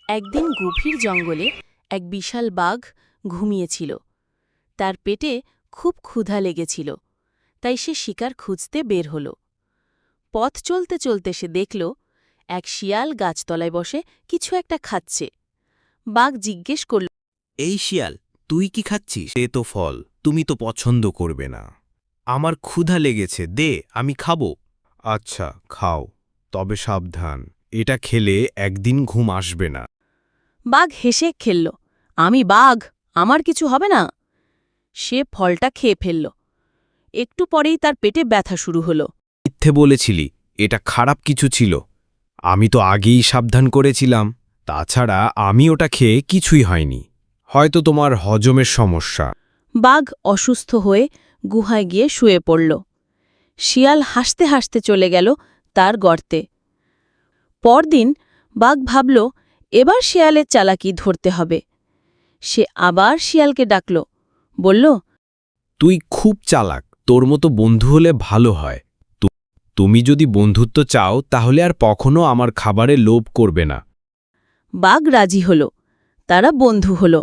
একদিন গভীর জঙ্গলে এক বিশাল বাঘ ঘুমিয়েছিল। তার পেটে খুব ক্ষুধা লেগেছিল, তাই সে শিকার খুঁজতে বের হল। পথ চলতে চলতে সে দেখল এক শিয়াল গাছতলায় বসে কিছু একটা খাচ্ছে। বাঘ জিজ্ঞেস করল, এই শিয়াল, তুই কি খাচ্ছিস? এ তো ফল, তুমি তো পছন্দ করবে না। আমার ক্ষুধা লেগেছে, দে, আমি খাবো। আচ্ছা, খাও, তবে সাবধান, এটা খেলে একদিন ঘুম আসবে না। বাঘ হেসে খেলল, আমি বাঘ, আমার কিছু হবে না। সে ফলটা খেয়ে ফেলল। একটু পরেই তার পেটে ব্যথা শুরু হল। মিথ্যে বলেছিলি, এটা খারাপ কিছু ছিল। আমি তো আগেই সাবধান করেছিলাম। তাছাড়া আমি ওটা খেয়ে কিছুই হয়নি। হয়তো তোমার হজমের সমস্যা। বাঘ অসুস্থ হয়ে গুহায় গিয়ে শুয়ে পড়ল। শিয়াল হাসতে হাসতে চলে গেল তার গর্তে। পরদিন বাঘ ভাবল, এবার শিয়ালের চালাকি ধরতে হবে। সে আবার শিয়ালকে ডাকল, বলল, তুই খুব চালাক, তোর মতো বন্ধু হলে ভালো হয়। তুমি যদি বন্ধুত্ব চাও তাহলে আর কখনো আমার খাবারে লোভ করবে না। বাঘ রাজি হল। তারা বন্ধু হল।